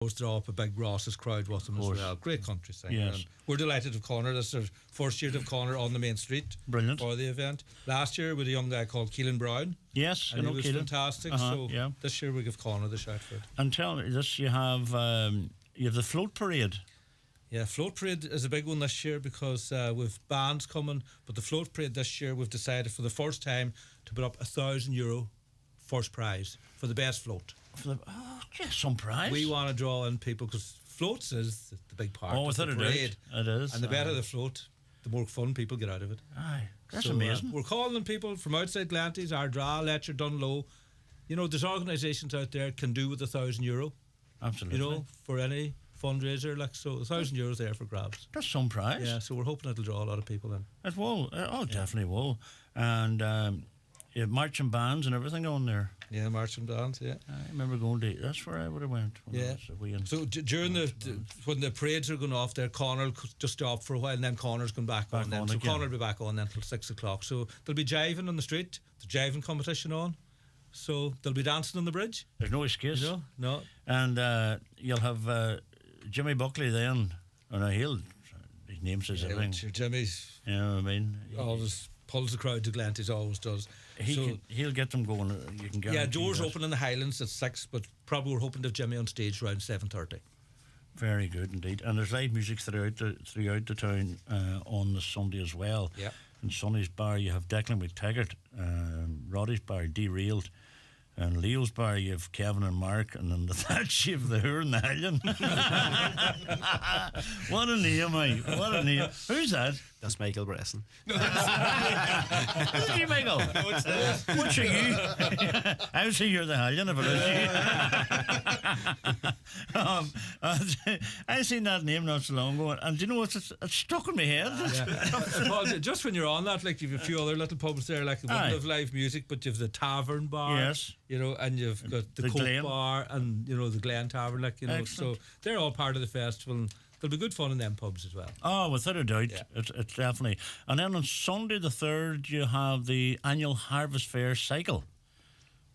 always draw up a big Ross's crowd with them as well. Great country singer. Yes. And we're delighted to have Connor. This is our first year to have Connor on the main street. Brilliant. For the event. Last year with a young guy called Keelan Brown. Yes, and he was Keelan. Fantastic. So this year we give Connor the shout for it. And tell me this: you have the float parade. Yeah, float parade is a big one this year because we've bands coming. But the float parade this year, we've decided for the first time to put up €1,000 first prize for the best float. Just some prize. We want to draw in people because floats is the big part of without the a parade. doubt. It is. And the better the float, the more fun people get out of it. Aye, that's So, amazing. we're calling people from outside Glanties, Ardra, Letcher, Dunlow. You know, there's organisations out there can do with €1,000. Absolutely. You know, for any fundraiser, like so, €1,000 there for grabs. That's some prize. Yeah, so we're hoping it'll draw a lot of people in. It will. Definitely will. And you have marching bands and everything on there. Yeah, marching bands. Yeah, I remember going to. That's where I would have went. Yeah. So during when the parades are going off there, Connor will just stop for a while, and then Connor's going back on. Then so again. Connor will be back on then till 6 o'clock. So there'll be jiving on the street. The jiving competition on. So they'll be dancing on the bridge. There's no excuse. No. And you'll have Jimmy Buckley then. Oh no, his name says everything. Jimmy's. You know what I mean? Always pulls the crowd to Glanties, always does. He'll get them going. You can guarantee. Yeah, doors that. open in the Highlands at 6, but probably we're hoping to have Jimmy on stage around 7:30. Very good indeed. And there's live music throughout the town on the Sunday as well. Yeah. In Sonny's Bar you have Declan McTaggart, Roddy's Bar Derailed, and Leo's Bar you have Kevin and Mark, and then the Thatch you have the Hoor and the Hallion. What a name, mate. What a name. Who's that? That's Michael Bresson. Is it you, Michael? No, it's not. What's you? I would say you're the Hallion if it is you. I seen that name not so long ago, and do you know what? It's stuck in my head. Well, just when you're on that, like you've a few other little pubs there, like the one of live music, but you've the Tavern Bar, yes, you know, and you've got the Coke Glen Bar, and you know the Glen Tavern, like you know. Excellent. So they're all part of the festival. And there'll be good fun in them pubs as well. Oh, without a doubt, it's definitely. And then on Sunday the 3rd, you have the annual Harvest Fair cycle.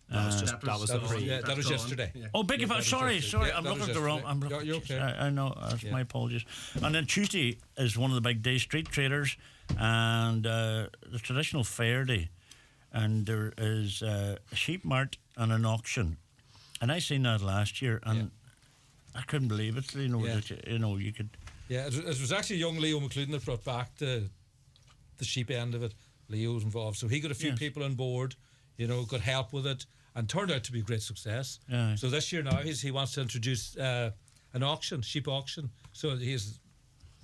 That was yesterday. Yeah. Oh, big sorry, Yeah, I'm that looking was at the wrong. yesterday. I'm looking. You're okay. I know. My apologies. And then Tuesday is one of the big days, Street Traders, and the traditional fair day, and there is a sheep mart and an auction, and I seen that last year, and I couldn't believe it. You know, that you could. Yeah, it was actually young Leo McLeod that brought back the sheep end of it. Leo's involved, so he got a few people on board. You know, got help with it, and turned out to be a great success. Yeah. So this year now he wants to introduce an auction, sheep auction. So he's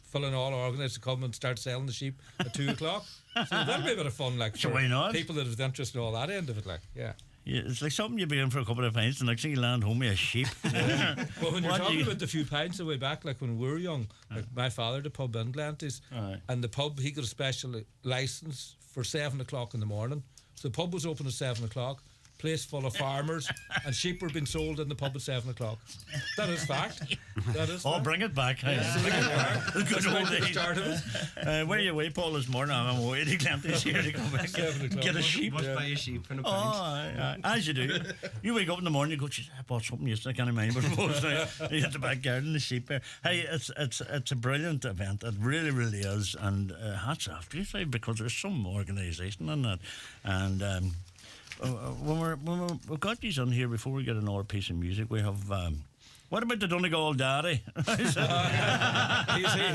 filling all organised to come and start selling the sheep at 2 o'clock. So that'll be a bit of fun, like, So for why not? people that have interest in all that end of it, like, yeah. Yeah, it's like something you begin for a couple of pints, and next thing you land home with a sheep. Well, when you're talking about the few pints away back, like when we were young, like my father had a pub in Glanties, and the pub, he got a special licence for 7 o'clock in the morning. So the pub was open at 7 o'clock, place full of farmers, and sheep were being sold in the pub at 7 o'clock. That is fact. That is fact. Bring it back. Bring it back. The good old days. Start of it. Where are you away, Paul, this morning? I'm away to Glanties here to come back. 7 o'clock. Get a sheep. Must buy a sheep and a pint. Aye. As you do. You wake up in the morning, you go, "Jeez, I bought something yesterday, I can't mind what it was now." You hit the back garden, the sheep there. Hey, it's a brilliant event. It really, really is. And hats off to you, because there's some organisation in that. And when we've got you on here, before we get another piece of music, we have what about the Donegal Daddy?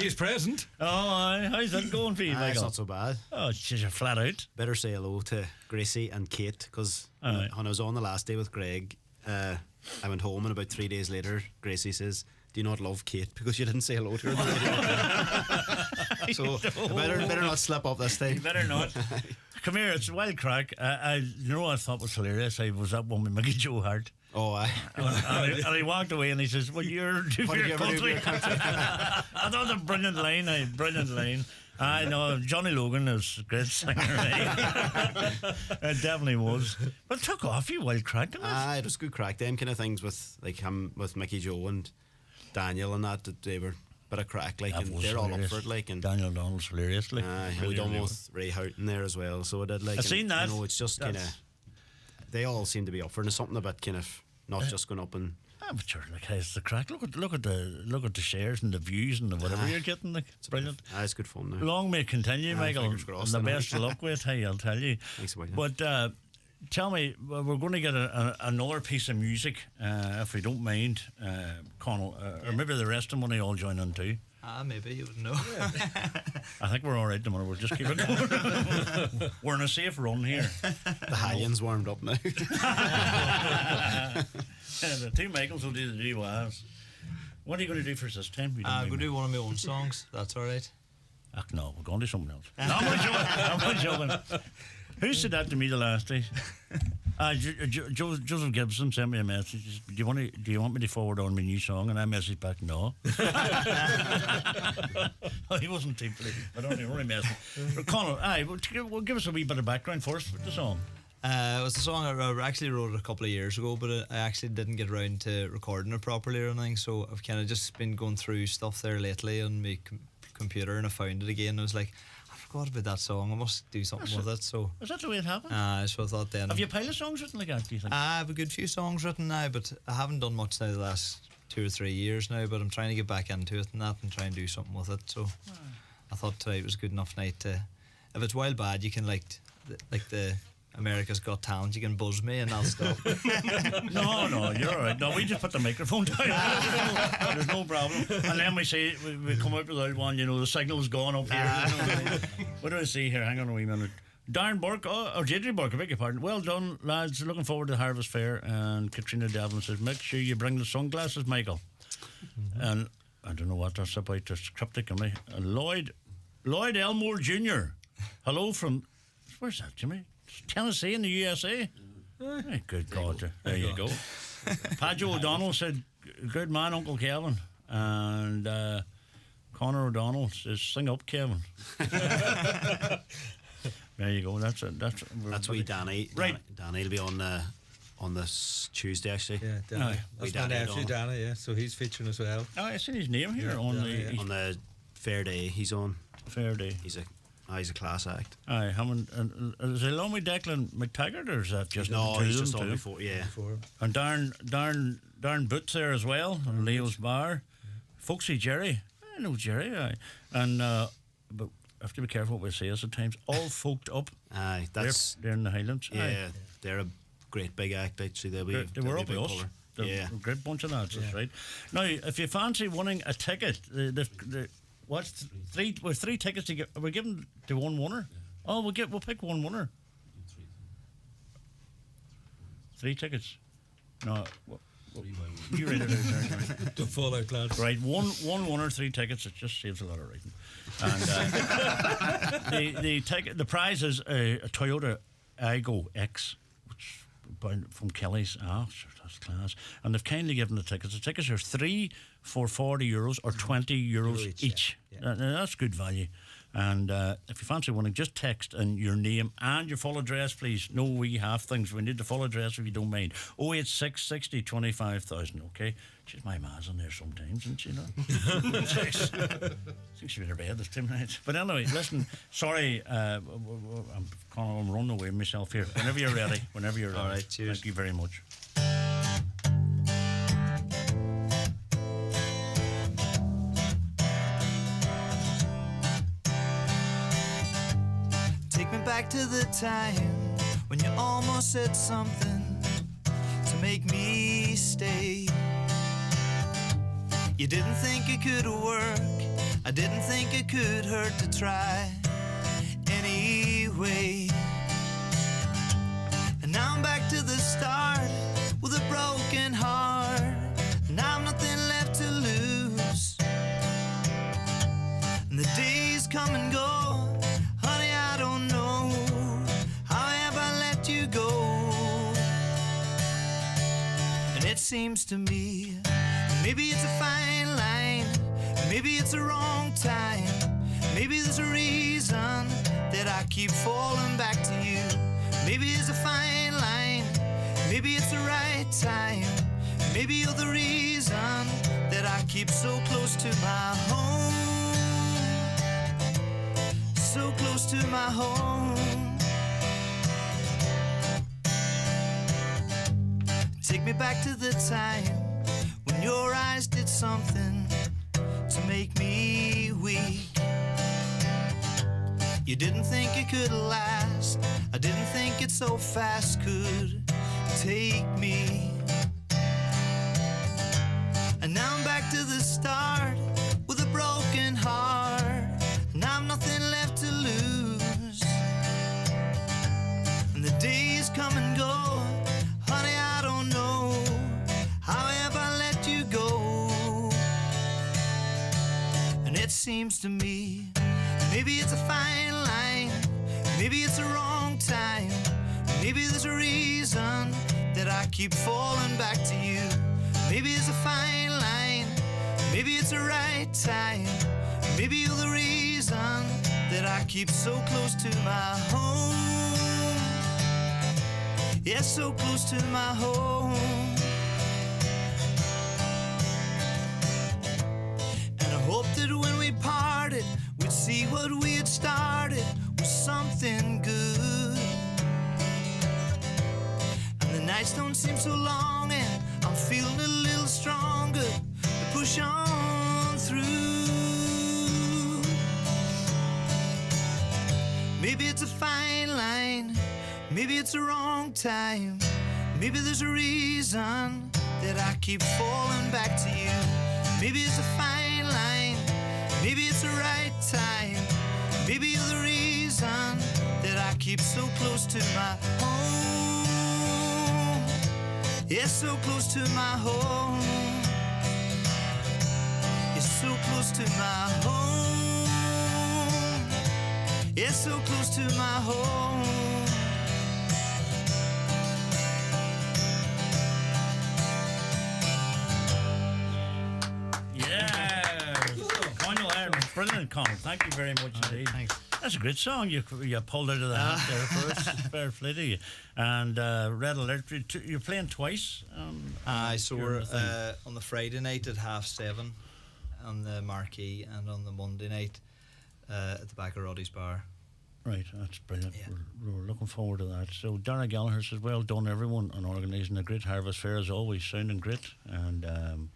He's present. Oh, aye. How's that going for you, It's Michael? not so bad. Oh, she's a flat out. Better say hello to Gracie and Kate, because when I was on the last day with Greg, I went home, and about 3 days later Gracie says, "Do you not love Kate because you didn't say hello to her?" So better not slip up this time. You better not. Come here, it's a wild crack. You know what I thought was hilarious? I was up one with Mickey Joe Hart. Oh, aye. And he walked away and he says, "Well, you're What did you your ever do for country." your country? I thought it was a brilliant line. Brilliant line. I know Johnny Logan is a great singer. It definitely was. But it took off, you wild crack, didn't it? It was good crack. Them kind of things with like him, with Mickey Joe and Daniel and that they were a bit of crack, like, and they're all up for it, like, and Daniel Donald's hilarious, like. we done with Ray Houghton there as well, so I did, like. I've seen that. You know, it's just kind of, they all seem to be up for it. There's something about kind of not just going up and But sure, like, it's the crack. Look at the shares and the views and the whatever you're getting. Like, it's brilliant. It's good fun now. Long may it continue, Michael. Fingers crossed, And the anyway. best of luck with. Hey, I'll tell you. Thanks a million. But tell me, we're going to get another piece of music, if we don't mind, Connell, or maybe the rest of them when they all join in too. Maybe you would know. I think we're all right. We'll just keep it going. We're in a safe run here. The Hallion's warmed up now. The two Michaels will do the DUIs. What are you going to do for us this time? I'm going to do one of my own songs. That's all right. No, we're going to do something else. No, I'm not joking. Who said that to me the last day? Joseph Gibson sent me a message. He said, do you want me to forward on my new song? And I messaged back, no. Oh, he wasn't too pleased. I don't know, only messing. But Connell, well, give us a wee bit of background first with the song. It was a song I actually wrote a couple of years ago, but I actually didn't get around to recording it properly or anything. So I've kind of just been going through stuff there lately on my computer, and I found it again. I was like, I forgot about that song. I must do something with it. So is that the way it happened? So I thought then. Have you a pile of songs written like that, do you think? I have a good few songs written now, but I haven't done much now the last 2 or 3 years now. But I'm trying to get back into it and that, and try and do something with it. So I thought tonight was a good enough night to. If it's wild bad, you can like the America's Got Talent. You can buzz me and I'll stop. No, you're all right. No, we just put the microphone down. There's no problem. And then we say we come out without one. You know, the signal's gone up here. What do I see here? Hang on a wee minute. Darren Burke, or J.D. Burke, I beg your pardon. Well done, lads. Looking forward to the Harvest Fair. And Katrina Devlin says, make sure you bring the sunglasses, Michael. And I don't know what that's about. It's cryptic on me. Lloyd Elmore Jr. Hello from, where's that, Jimmy? Tennessee in the USA. Hey, good God. There you go. Padjo O'Donnell said, good man, Uncle Kevin. And Connor O'Donnell says, sing up, Kevin. There you go. That's wee Danny. Right. Danny will be on this Tuesday, actually. Yeah, Danny. We That's my Danny nephew, Danny, yeah. So he's featuring as well. Oh, I seen his name here Yeah, on Danny, the On the Fair Day he's on. Fair Day. He's a class act. Aye, is it along with Declan McTaggart, or is that just No, two he's of just them on too? before, yeah. And Darren Boots there as well, and Leo's Bar. Folksy Jerry. I know Jerry, aye. And but I have to be careful what we say at times. All folked up. Aye, They're in the Highlands. yeah, Aye. they're a great big act, actually. They They were up with us. They're Yeah. a great bunch of lads, that's right. Now, if you fancy winning a ticket, what's three tickets to get? We're giving to one winner. Oh, we'll pick one winner. 3 tickets. No, you read it out there. The Fallout lads. Right, one winner, 3 tickets. It just saves a lot of writing. And the prize is a Toyota Aygo X, which from Kelly's. Sure, that's class. And they've kindly given the tickets. The tickets are 3 for €40 or €20 each. Yeah. Now, that's good value. And if you fancy winning, just text in your name and your full address, please. No wee half things. We need the full address if you don't mind. 086 60 25,000, okay? She's my ma's in there sometimes, isn't she? I think she's in her bed this time night. But anyway, listen, sorry, I'm running away with myself here. Whenever you're ready. All right, cheers. Thank you very much. Take me back to the time when you almost said something to make me stay. You didn't think it could work. I didn't think it could hurt to try anyway. And now I'm back to the start with a broken heart. Now I've nothing left to lose. And the days come and go. Honey, I don't know how have I let you go. And it seems to me maybe it's a fine line, maybe it's a wrong time, maybe there's a reason that I keep falling back to you. Maybe it's a fine line, maybe it's the right time, maybe you're the reason that I keep so close to my home, so close to my home. Take me back to the time your eyes did something to make me weak. You didn't think it could last. I didn't think it so fast could take me. And now I'm back to the start with a broken heart. And I've nothing left to lose. And the days come and go. Honey, I don't know how have I let you go. And it seems to me maybe it's a fine line, maybe it's a wrong time, maybe there's a reason that I keep falling back to you. Maybe it's a fine line, maybe it's a right time, maybe you're the reason that I keep so close to my home. Yeah, so close to my home. And I hope that when we parted, we'd see what we had started was something good. And the nights don't seem so long, and I'm feeling a little stronger to push on through. Maybe it's a fine line, maybe it's a wrong time, maybe there's a reason that I keep falling back to you. Maybe it's a fine line, maybe it's the right time, maybe you're the reason that I keep so close to my home. Yeah, so close to my home. You're so close to my home. Yeah, so close to my home. Brilliant, Conor. Thank you very much indeed. Thanks. That's a great song you pulled out of the hat there for us. Fair play to you. And Red Alert, you're playing twice. So we're on the Friday night at 7:30 on the Marquee, and on the Monday night at the back of Roddy's Bar. Right, that's brilliant. Yeah. We're looking forward to that. So Dara Gallagher says, well done everyone on organising a great harvest fair as always, sounding great. And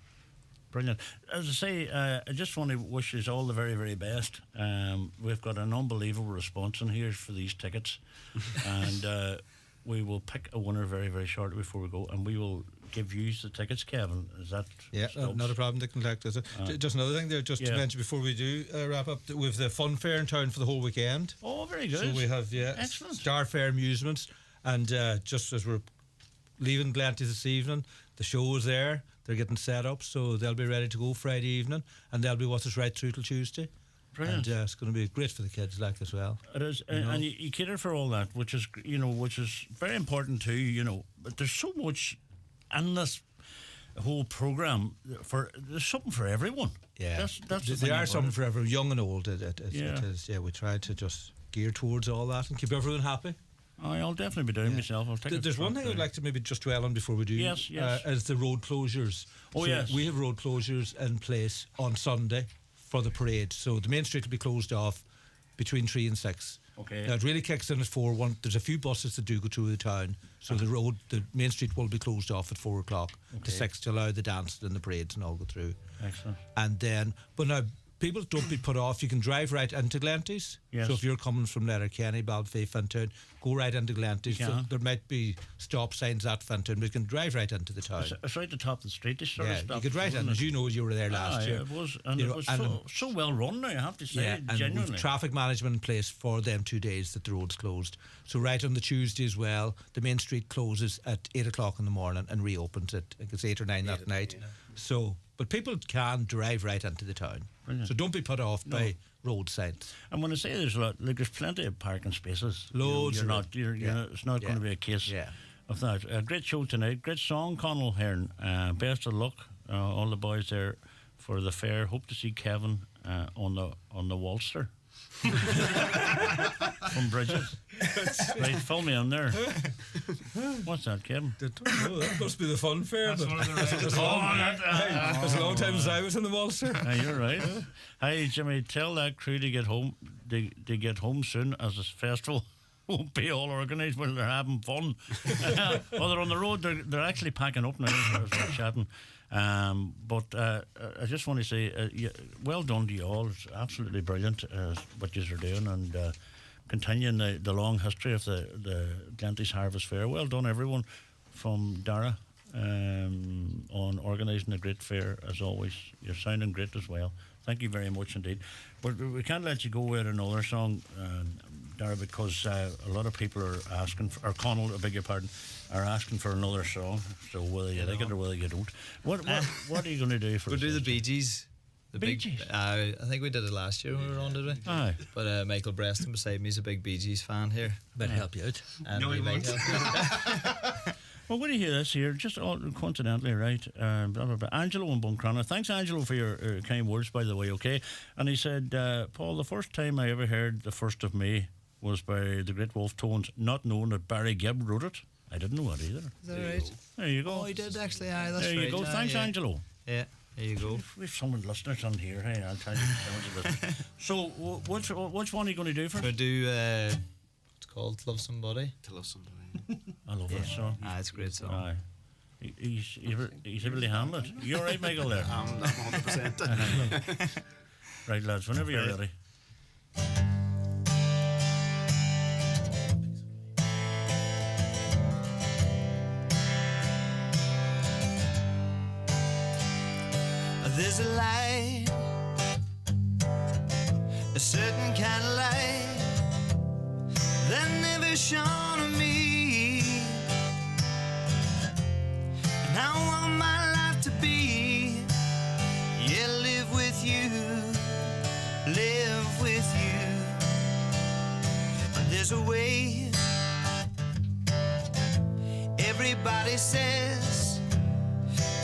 brilliant. As I say, I just want to wish you all the very, very best. We've got an unbelievable response in here for these tickets. And we will pick a winner very, very shortly before we go. And we will give you the tickets, Kevin. Is that... Yeah, not a problem. They can collect us. Just another thing there, just to mention before we do wrap up, we've the fun fair in town for the whole weekend. Oh, very good. So we have, excellent. Star Fair Amusements. And just as we're leaving Glanty this evening, the show is there. They're getting set up, so they'll be ready to go Friday evening, and they'll be with us right through till Tuesday. Brilliant. And it's going to be great for the kids, like, as well. It is, and you cater for all that, which is very important too. But there's so much in this whole program. There's something for everyone. Yeah, that's there are something for everyone, young and old. It Yeah. is. Yeah, we try to just gear towards all that and keep everyone happy. I'll definitely be doing myself. I'll take There's one thing I'd like to maybe just dwell on before we do. Yes. Is the road closures. Oh, so yes. We have road closures in place on Sunday for the parade. So the main street will be closed off between 3 and 6. Okay. Now it really kicks in at 4. There's a few buses that do go through the town, so the main street will be closed off at 4 o'clock to 6 to allow the dancing and the parades and all go through. Excellent. And then, but now, people don't be put off. You can drive right into Glanty's. Yes. So if you're coming from Letterkenny, Balfay, Fintern, go right into Glanty's. So there might be stop signs at Fintern, but you can drive right into the town. It's right at the top of the street. This sort of Yeah, stuff, you could right in. As you know, you were there last year. It was, and You it know, was and so well run now, I have to say, Yeah, and genuinely. we've traffic management in place for them 2 days that the road's closed. So right on the Tuesday as well, the main street closes at 8 o'clock in the morning and reopens at, I think it's 8 or 9 that night. So, but people can drive right into the town. Brilliant. So don't be put off by road signs. And when I say there's a lot, there's plenty of parking spaces. Loads You're of not. It's not going to be a case of that. A great show tonight. Great song, Conal Hearn. Best of luck, all the boys there for the fair. Hope to see Kevin on the Walster. From Bridges. Right, fill me in there. What's that, Kevin? That must be the fun fair. That's but one of the right. it's a long time since I was in the Walster. You're right. Hey, Jimmy, tell that crew to get home. They get home soon, as this festival won't be all organised while they're having fun. Well, they're on the road. They're actually packing up now as we're chatting. But I just want to say, well done to you all. It's absolutely brilliant what you are doing, and continuing the long history of the Glenties Harvest Fair. Well done, everyone, from Dara, on organising a great fair, as always. You're sounding great as well. Thank you very much indeed. But we can't let you go with another song, Dara, because a lot of people are asking, or Connell, I beg your pardon, are asking for another song. So whether you like it or whether you don't. What are you going to do for us? We'll do the Bee Gees. The Bee Gees? I think we did it last year when we were on, did we? Aye. But Michael Breston beside me is a big Bee Gees fan here. Better help you out. And No, he might won't. help you. Well, what do you hear this here? Just all coincidentally, right? Blah, blah, blah. Angelo in Buncrana. Thanks, Angelo, for your kind words, by the way, okay? And he said, Paul, the first time I ever heard the 1st of May was by the Great Wolf Tones, not knowing that Barry Gibb wrote it. I didn't know that either. Is that right? There you go. Oh, he did actually. Aye, that's There right. you go. Aye, Thanks, yeah. Angelo. Yeah, there you go. We've some listeners on here. Hey, I'll tell you. So, which one are you going to do for? We'll do, it's called Love Somebody. To love somebody. I love that song. Ah, it's a great song. Aye. He's really handled it. You all right, Michael, there? I'm 100%. Right, lads, whenever you're ready. There's a light, a certain kind of light that never shone on me. And I want my life to be, yeah, live with you, live with you. There's a way, everybody says,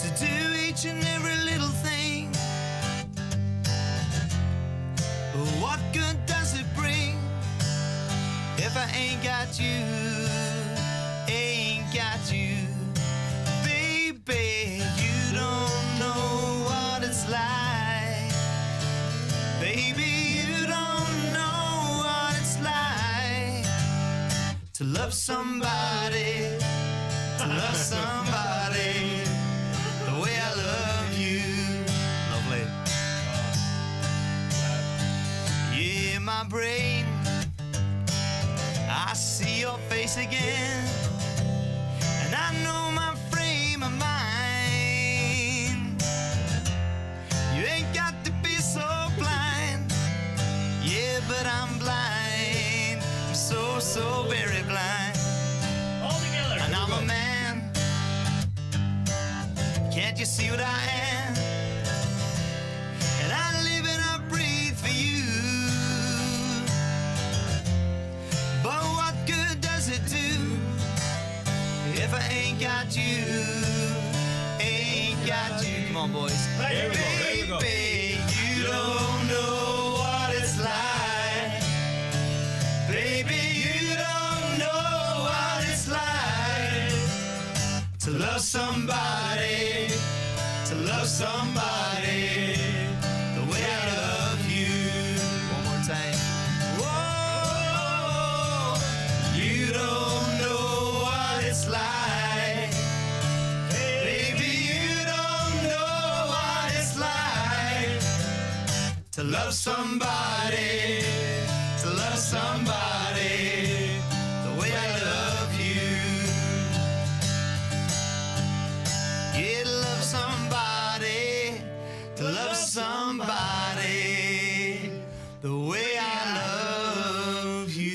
to do each and every little thing. But what good does it bring if I ain't got you, ain't got you? Baby, you don't know what it's like. Baby, you don't know what it's like to love somebody, to love somebody the way I love you. Lovely. Yeah, my brain, I see your face again, and I know my frame of mind. You ain't got to be so blind. Yeah, but I'm blind. I'm so, so very blind. All together. And I'm a man. Can't you see what I am? And I live and I breathe for you. But what good does it do if I ain't got you? Ain't got you. Come on, boys. Here we go, here we go. Baby, you don't know what it's like. Baby, you don't know what it's like to love somebody, to love somebody the way I love you. One more time. Whoa, you don't know what it's like. Baby, you don't know what it's like to love somebody, to love somebody the way I love you. Yeah, to love somebody, to love somebody the way I love you.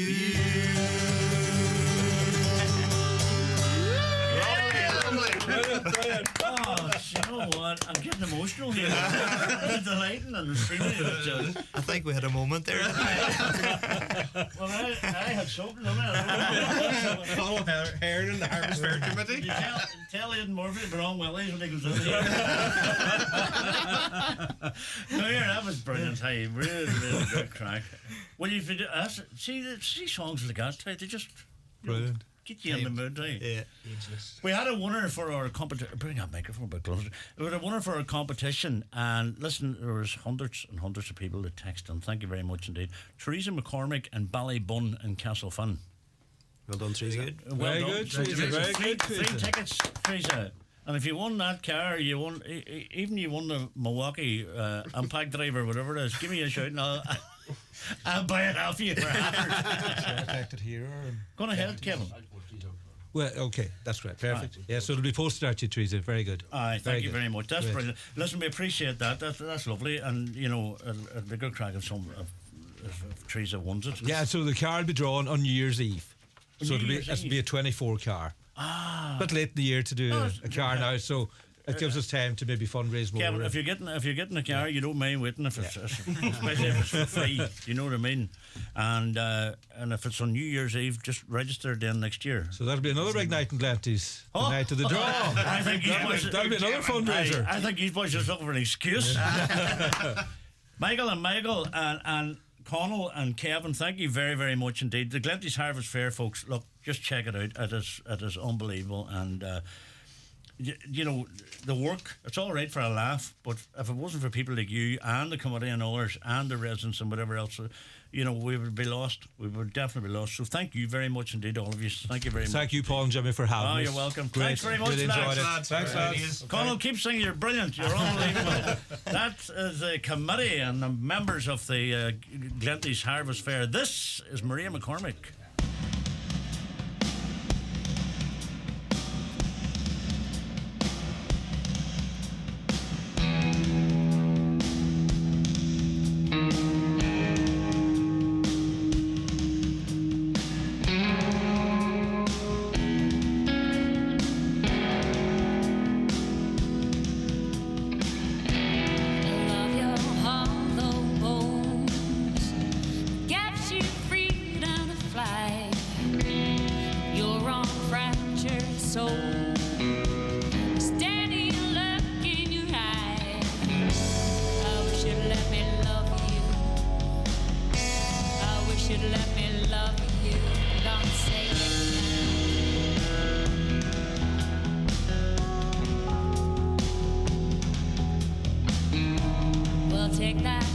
Oh, you know what? I'm getting emotional here. The delighting and the singing. I think we had a moment there. Well, I had something on it. Connell Hearn in the Harvest Fair Committee. You tell Aidan Murphy the wrong willies when he goes in here. No, yeah, that was brilliant. Hey, really, really good crack. Well, if you do, see songs like that, hey, they just Brilliant. get you in the mood, hey. Yeah. We had a winner for our competition. Bring that microphone a bit closer. We had a winner for our competition, and listen, there was hundreds and hundreds of people that texted, and thank you very much indeed. Teresa McCormick and Ballybun in Castlefin. Well done, Teresa. Well Very done. good, Teresa, very Three good, Teresa. tickets, Teresa. And if you won that car, you won even you won the Milwaukee Impact Driver, whatever it is. Give me a shout and I'll buy it off you for Protected here. Go on ahead, Kevin. Well, okay, that's great, perfect. Yeah, so it'll be posted out to you, Teresa. Very good. Aye, thank you very much. That's Great. brilliant. Listen, we appreciate that. That's lovely, and you know, it'll be a good crack if Teresa wins it. Yeah, so the car will be drawn on New Year's Eve. So New Year's it'll Eve. be a 24 car. A bit late in the year to do a car now, so it gives us time to maybe fundraise more. Kevin, if you're getting a car, you don't mind waiting if it's especially if it's for free. You know what I mean? And if it's on New Year's Eve, just register then next year. So that'll be another big night in Glanty's. The night of the draw. I think that'll be another fundraiser. I think these boys are looking for an excuse. Michael and Connell and Kevin, thank you very, very much indeed. The Glenty's Harvest Fair, folks, look, just check it out. It is unbelievable. And you know, the work, it's all right for a laugh, but if it wasn't for people like you and the committee and others and the residents and whatever else, you know, we would be lost. We would definitely be lost. So thank you very much indeed, all of you. Thank you very much. Thank you, Paul and Jimmy, for having us. You're welcome. Great. Thanks very much, Really enjoyed it. lads. Thanks, Right. lads. Connell, keep singing. You're brilliant. You're unbelievable. That is the committee and the members of the Glenty's Harvest Fair. This is Maria McCormick. Love your hollow bones, gives you freedom to fly. Your unfractured soul, steady look in your eye. I wish you'd let me love you. I wish you'd let me love you. Don't say it. We'll take that